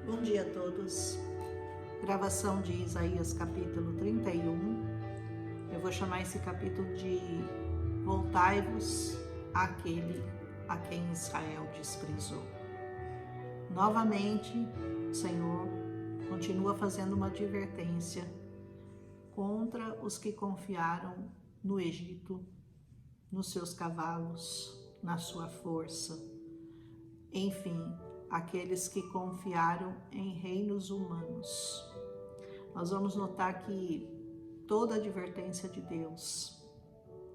Bom dia a todos. Gravação de Isaías capítulo 31. Eu vou chamar esse capítulo de Voltai-vos àquele a quem Israel desprezou. Novamente, o Senhor continua fazendo uma advertência contra os que confiaram no Egito, nos seus cavalos, na sua força, enfim, aqueles que confiaram em reinos humanos. Nós vamos notar que toda a advertência de Deus,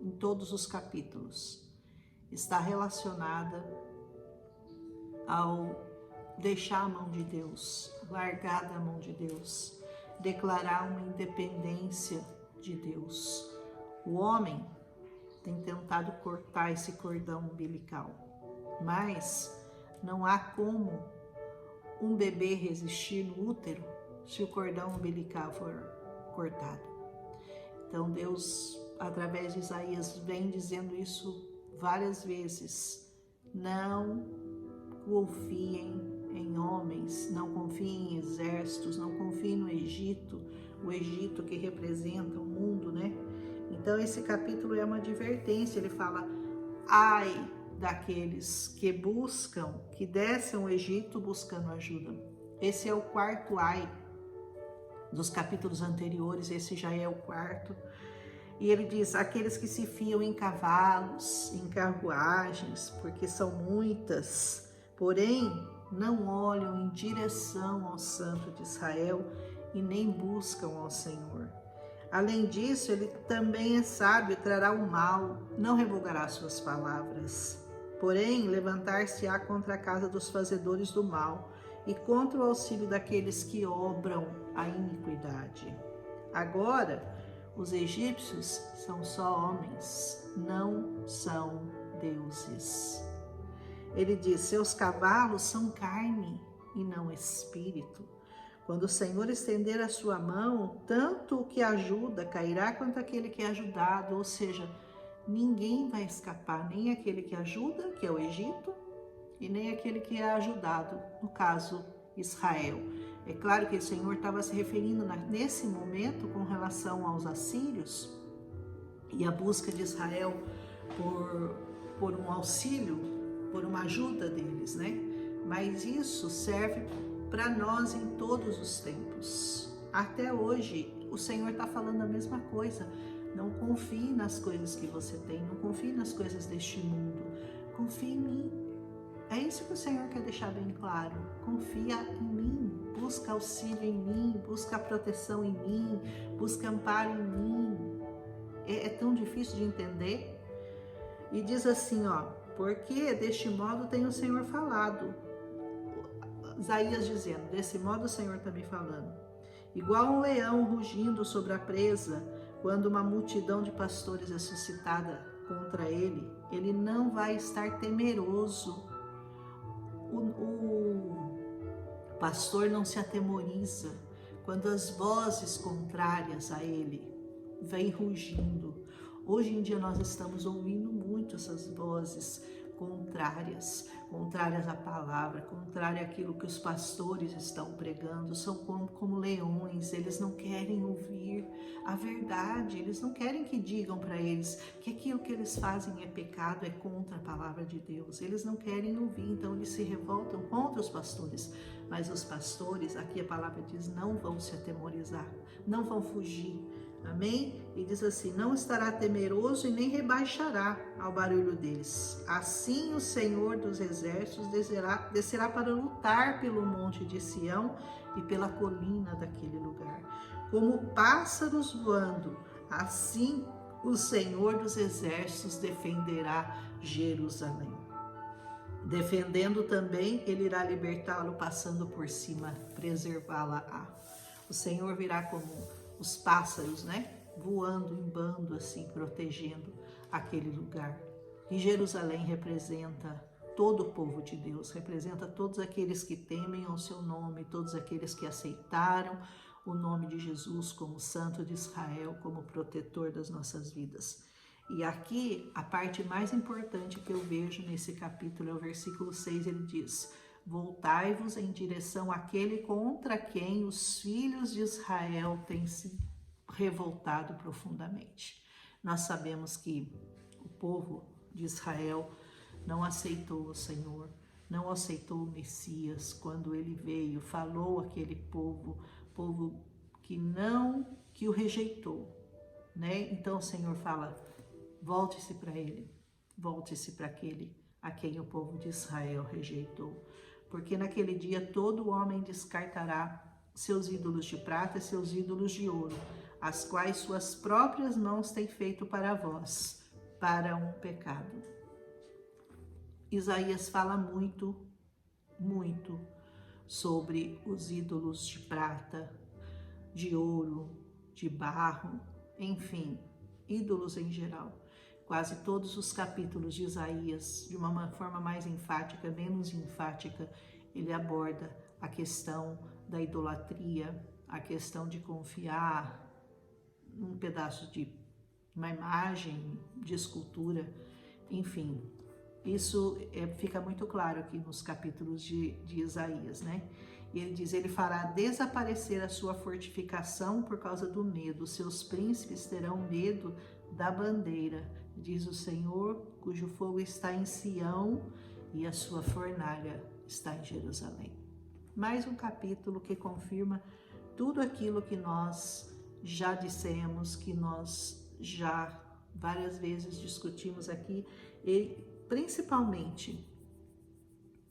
em todos os capítulos, está relacionada ao deixar a mão de Deus, largar da mão de Deus, declarar uma independência de Deus. O homem tem tentado cortar esse cordão umbilical, mas não há como um bebê resistir no útero se o cordão umbilical for cortado. Então Deus, através de Isaías, vem dizendo isso várias vezes. Não confiem em homens, não confiem em exércitos, não confiem no Egito, o Egito que representa o mundo, né? Então esse capítulo é uma advertência, ele fala, ai daqueles que buscam, que descem ao Egito buscando ajuda. Esse é o quarto ai dos capítulos anteriores, esse já é o quarto. E ele diz, aqueles que se fiam em cavalos, em carruagens, porque são muitas, porém não olham em direção ao Santo de Israel e nem buscam ao Senhor. Além disso, ele também é sábio, trará o mal, não revogará suas palavras. Porém, levantar-se-á contra a casa dos fazedores do mal e contra o auxílio daqueles que obram a iniquidade. Agora, os egípcios são só homens, não são deuses. Ele diz, seus cavalos são carne e não espírito. Quando o Senhor estender a sua mão, tanto o que ajuda cairá quanto aquele que é ajudado, ou seja, ninguém vai escapar, nem aquele que ajuda, que é o Egito, e nem aquele que é ajudado, no caso Israel. É claro que o Senhor estava se referindo nesse momento com relação aos assírios e a busca de Israel por um auxílio, por uma ajuda deles, né? Mas isso serve para nós em todos os tempos. Até hoje, o Senhor está falando a mesma coisa. Não confie nas coisas que você tem, não confie nas coisas deste mundo. Confie em mim. É isso que o Senhor quer deixar bem claro. Confia em mim, busca auxílio em mim, busca proteção em mim, busca amparo em mim. É tão difícil de entender. E diz assim, ó, porque deste modo tem o Senhor falado. Isaías dizendo, desse modo o Senhor está me falando. Igual um leão rugindo sobre a presa, quando uma multidão de pastores é suscitada contra ele, ele não vai estar temeroso. O pastor não se atemoriza quando as vozes contrárias a ele vêm rugindo. Hoje em dia nós estamos ouvindo muito essas vozes contrárias à palavra, contrárias àquilo que os pastores estão pregando, são como leões, eles não querem ouvir a verdade, eles não querem que digam para eles que aquilo que eles fazem é pecado, é contra a palavra de Deus, eles não querem ouvir, então eles se revoltam contra os pastores, mas os pastores, aqui a palavra diz, não vão se atemorizar, não vão fugir. Amém? E diz assim, não estará temeroso e nem rebaixará ao barulho deles. Assim o Senhor dos exércitos descerá para lutar pelo monte de Sião e pela colina daquele lugar. Como pássaros voando, assim o Senhor dos exércitos defenderá Jerusalém. Defendendo também, ele irá libertá-lo, passando por cima, preservá-la. O Senhor virá como os pássaros, né? Voando em bando assim, protegendo aquele lugar. E Jerusalém representa todo o povo de Deus, representa todos aqueles que temem ao seu nome, todos aqueles que aceitaram o nome de Jesus como Santo de Israel, como protetor das nossas vidas. E aqui, a parte mais importante que eu vejo nesse capítulo é o versículo 6, ele diz, Voltai-vos em direção àquele contra quem os filhos de Israel têm se revoltado profundamente. Nós sabemos que o povo de Israel não aceitou o Senhor, não aceitou o Messias quando ele veio, falou àquele povo que o rejeitou, né? Então o Senhor fala: volte-se para ele, volte-se para aquele a quem o povo de Israel rejeitou, porque naquele dia todo homem descartará seus ídolos de prata e seus ídolos de ouro, as quais suas próprias mãos têm feito para vós, para um pecado. Isaías fala muito sobre os ídolos de prata, de ouro, de barro, enfim, ídolos em geral. Quase todos os capítulos de Isaías, de uma forma mais enfática, menos enfática, ele aborda a questão da idolatria, a questão de confiar num pedaço de uma imagem, de escultura, enfim. Isso fica muito claro aqui nos capítulos de Isaías, né? E ele diz: ele fará desaparecer a sua fortificação por causa do medo, seus príncipes terão medo da bandeira, diz o Senhor, cujo fogo está em Sião e a sua fornalha está em Jerusalém. Mais um capítulo que confirma tudo aquilo que nós já dissemos, que nós já várias vezes discutimos aqui, e principalmente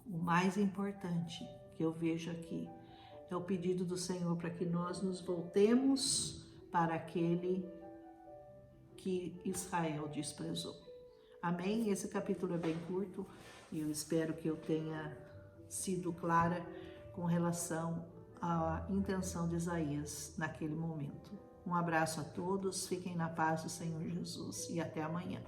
o mais importante que eu vejo aqui é o pedido do Senhor para que nós nos voltemos para aquele que Israel desprezou. Amém? Esse capítulo é bem curto e eu espero que eu tenha sido clara com relação à intenção de Isaías naquele momento. Um abraço a todos, fiquem na paz do Senhor Jesus e até amanhã.